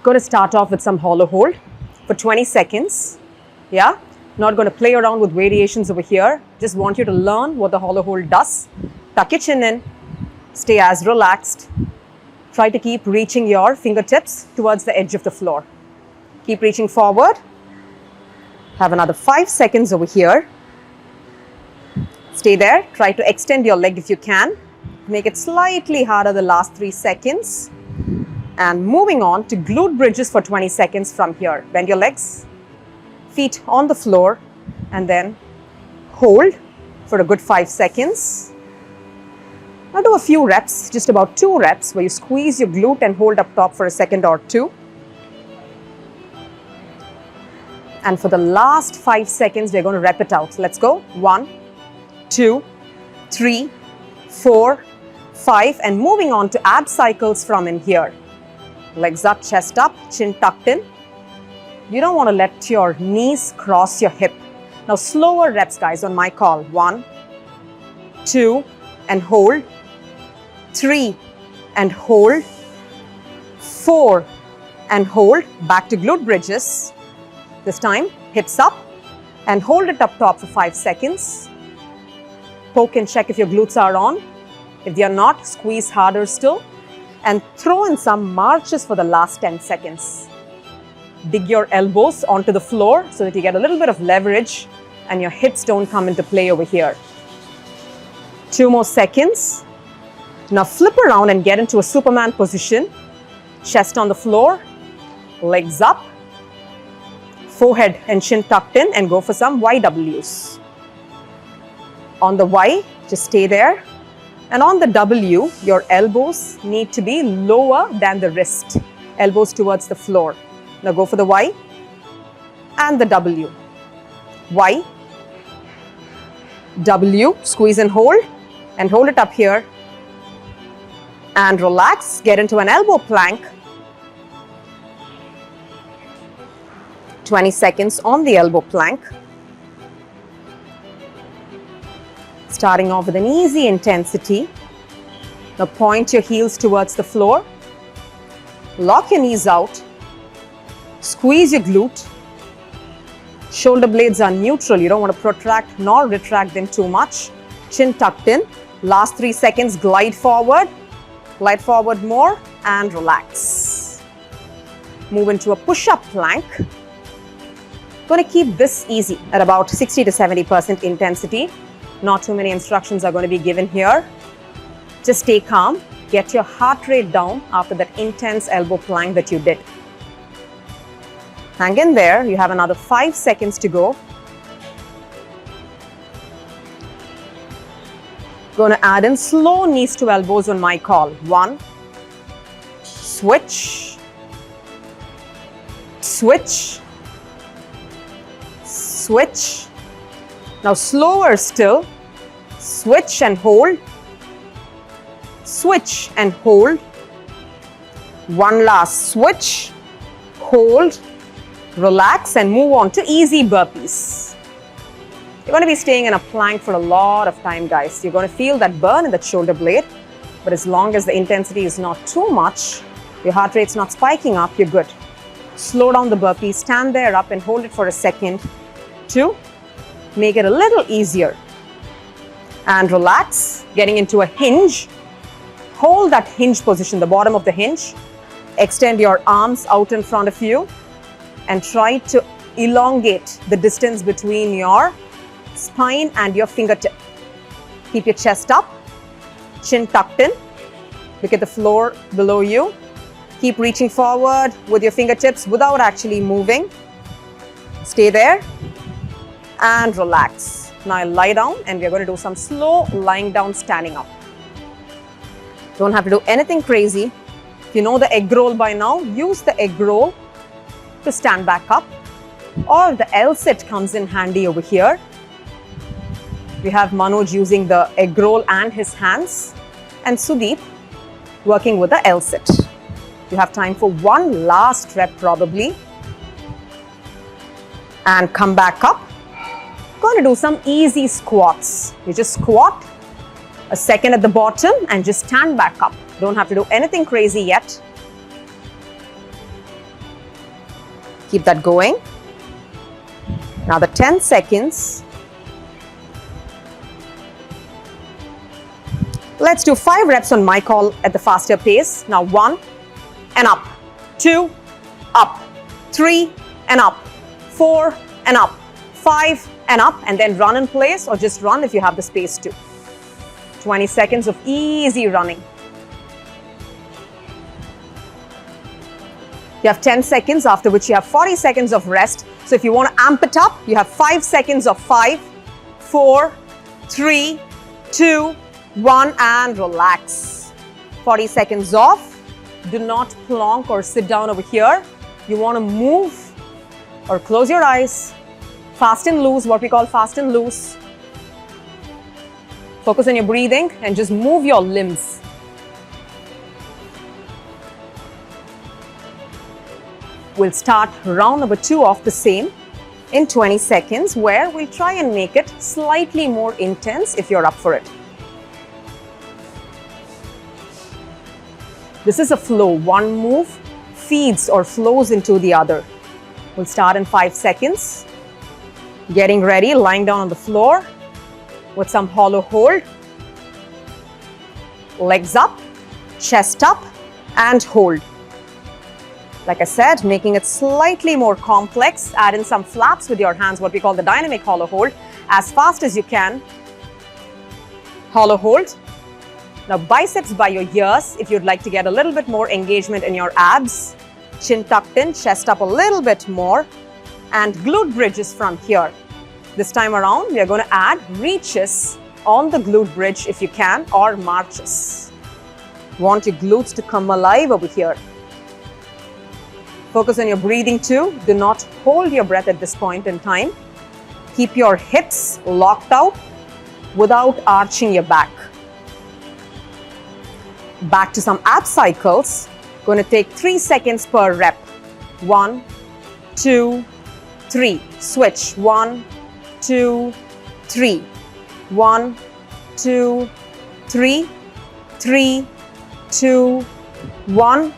going to start off with some hollow hold for 20 seconds. Yeah, not going to play around with variations over here. Just want you to learn what the hollow hold does. Tuck your chin in, stay as relaxed. Try to keep reaching your fingertips towards the edge of the floor. Keep reaching forward. Have another 5 seconds over here. Stay there. Try to extend your leg if you can. Make it slightly harder the last 3 seconds. And moving on to glute bridges for 20 seconds from here. Bend your legs, feet on the floor, and then hold for a good 5 seconds. Now do a few reps, just about 2 reps, where you squeeze your glute and hold up top for a second or 2. And for the last 5 seconds, we're going to rep it out. Let's go. 1, 2, 3, 4, 5, and moving on to ab cycles from in here. Legs up, chest up, chin tucked in. You don't want to let your knees cross your hip. Now slower reps, guys, on my call. 1, 2, and hold. 3, and hold. 4, and hold. Back to glute bridges. This time, hips up, and hold it up top for 5 seconds. Poke and check if your glutes are on. If they are not, squeeze harder still. And throw in some marches for the last 10 seconds. Dig your elbows onto the floor so that you get a little bit of leverage and your hips don't come into play over here. 2 more seconds. Now flip around and get into a Superman position. Chest on the floor, legs up, forehead and chin tucked in, and go for some YWs. On the Y, just stay there. And on the W, your elbows need to be lower than the wrist. Elbows towards the floor. Now go for the Y and the W. Y, W, squeeze and hold it up here. And relax, get into an elbow plank. 20 seconds on the elbow plank. Starting off with an easy intensity. Now point your heels towards the floor. Lock your knees out. Squeeze your glute. Shoulder blades are neutral. You don't want to protract nor retract them too much. Chin tucked in. Last 3 seconds, glide forward. Glide forward more and relax. Move into a push-up plank. Going to keep this easy at about 60 to 70% intensity. Not too many instructions are going to be given here. Just stay calm. Get your heart rate down after that intense elbow plank that you did. Hang in there. You have another 5 seconds to go. Going to add in slow knees to elbows on my call. 1, switch, switch, switch. Now slower still. Switch and hold. Switch and hold. One last switch. Hold. Relax and move on to easy burpees. You're going to be staying in a plank for a lot of time, guys. You're going to feel that burn in that shoulder blade. But as long as the intensity is not too much, your heart rate's not spiking up, you're good. Slow down the burpees. Stand there up and hold it for a second. 2. Make it a little easier. And relax, getting into a hinge. Hold that hinge position, the bottom of the hinge. Extend your arms out in front of you and try to elongate the distance between your spine and your fingertip. Keep your chest up, chin tucked in. Look at the floor below you. Keep reaching forward with your fingertips without actually moving. Stay there. And relax. Now lie down and we're going to do some slow lying down, standing up. Don't have to do anything crazy. If you know the egg roll by now, use the egg roll to stand back up. Or the L-sit comes in handy over here. We have Manoj using the egg roll and his hands. And Sudeep working with the L-sit. You have time for one last rep probably. And come back up. Going to do some easy squats. You just squat, a second at the bottom, and just stand back up. Don't have to do anything crazy yet. Keep that going. Another 10 seconds. Let's do 5 reps on my call at the faster pace. Now 1 and up, 2, up, 3 and up, 4 and up, 5 and up, and then run in place or just run if you have the space to. 20 seconds of easy running. You have 10 seconds, after which you have 40 seconds of rest. So if you want to amp it up, you have 5 seconds of 5, 4, 3, 2, 1, and relax. 40 seconds off. Do not plonk or sit down over here. You want to move or close your eyes. Fast and loose, what we call fast and loose. Focus on your breathing and just move your limbs. We'll start round number 2 of the same in 20 seconds, where we'll try and make it slightly more intense if you're up for it. This is a flow. One move feeds or flows into the other. We'll start in 5 seconds. Getting ready, lying down on the floor with some hollow hold. Legs up, chest up, and hold. Like I said, making it slightly more complex. Add in some flaps with your hands, what we call the dynamic hollow hold. As fast as you can. Hollow hold. Now biceps by your ears if you'd like to get a little bit more engagement in your abs. Chin tucked in, chest up a little bit more. And glute bridges from here. This time around, we are going to add reaches on the glute bridge if you can, or marches. Want your glutes to come alive over here. Focus on your breathing too. Do not hold your breath at this point in time. Keep your hips locked out without arching your back. Back to some ab cycles. Going to take 3 seconds per rep. 1, 2, 3. Switch. 1, 2, 3. 1, 2, 3. 3, 2, 1.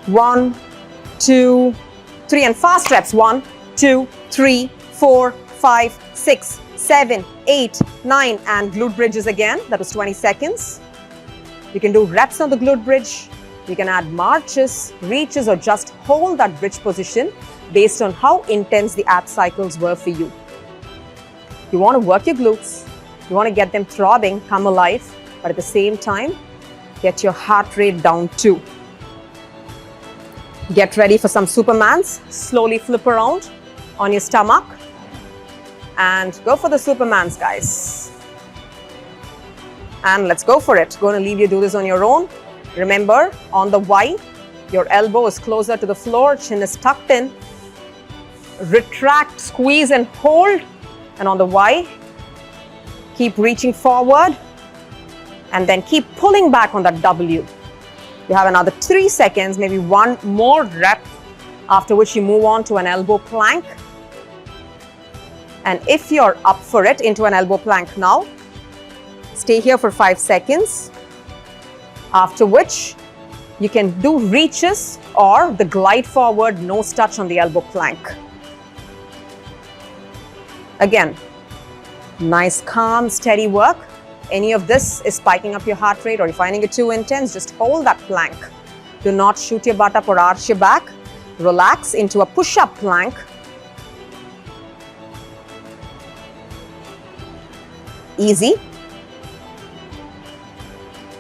1, 2, 3, and fast reps. 1, 2, 3, 4, 5, 6, 7, 8, 9, and glute bridges again. That was 20 seconds. You can do reps on the glute bridge. You can add marches, reaches, or just hold that bridge position based on how intense the ab cycles were for you. You want to work your glutes. You want to get them throbbing, come alive, but at the same time, get your heart rate down too. Get ready for some Supermans. Slowly flip around on your stomach and go for the Supermans, guys. And let's go for it. Going to leave you do this on your own. Remember, on the Y, your elbow is closer to the floor, chin is tucked in. Retract, squeeze, and hold. And on the Y, keep reaching forward and then keep pulling back on that W. You have another 3 seconds, maybe 1 more rep, after which you move on to an elbow plank. And if you're up for it, into an elbow plank now. Stay here for 5 seconds, after which you can do reaches or the glide forward nose touch on the elbow plank. Again, nice, calm, steady work. Any of this is spiking up your heart rate or you're finding it too intense, just hold that plank. Do not shoot your butt up or arch your back. Relax into a push-up plank. Easy.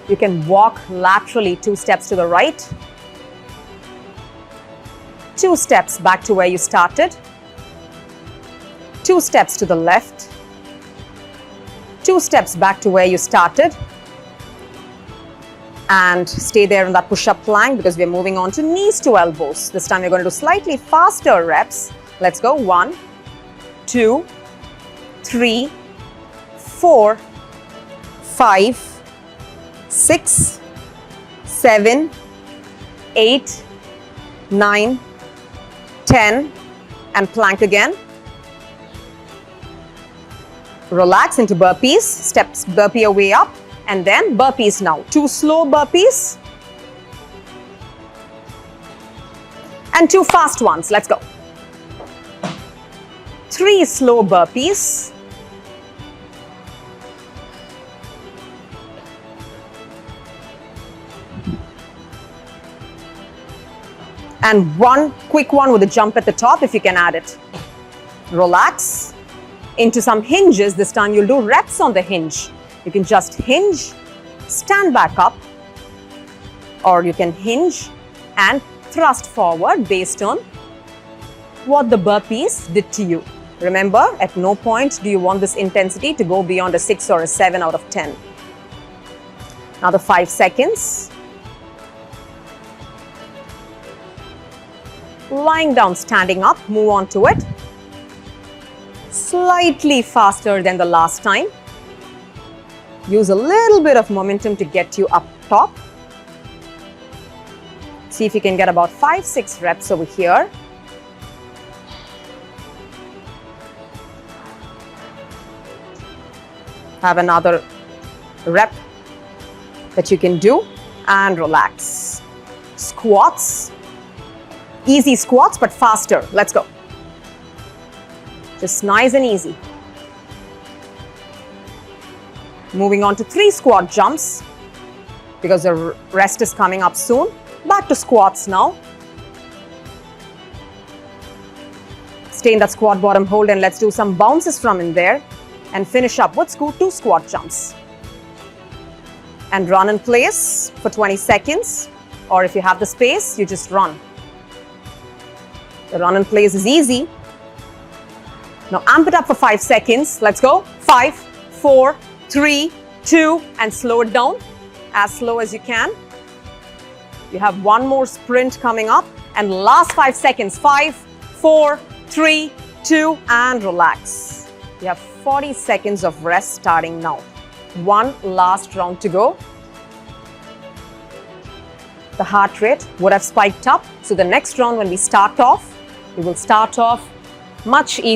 You can walk laterally 2 steps to the right, 2 steps back to where you started, 2 steps to the left, 2 steps back to where you started, and stay there in that push-up plank because we're moving on to knees to elbows. This time we're going to do slightly faster reps. Let's go. 1, 2, 3, 4, 5, 6, 7, 8, 9, 10, and plank again. Relax into burpees, steps burpee your way up, and then burpees now. 2 slow burpees and 2 fast ones. Let's go. 3 slow burpees. And 1 quick one with a jump at the top if you can add it. Relax into some hinges. This time you'll do reps on the hinge. You can just hinge, stand back up, or you can hinge and thrust forward based on what the burpees did to you. Remember, at no point do you want this intensity to go beyond a 6 or a 7 out of 10. Another 5 seconds. Lying down, standing up, move on to it. Slightly faster than the last time. Use a little bit of momentum to get you up top. See if you can get about 5-6 reps over here. Have another rep that you can do and relax. Squats. Easy squats, but faster. Let's go. Just nice and easy. Moving on to 3 squat jumps because the rest is coming up soon. Back to squats now. Stay in that squat bottom hold and let's do some bounces from in there and finish up with 2 squat jumps. And run in place for 20 seconds, or if you have the space, you just run. The run in place is easy. Now amp it up for 5 seconds. Let's go. 5, 4, 3, 2, and slow it down as slow as you can. You have 1 more sprint coming up and last 5 seconds. 5, 4, 3, 2, and relax. You have 40 seconds of rest starting now. 1 last round to go. The heart rate would have spiked up. So the next round when we start off, we will start off much easier.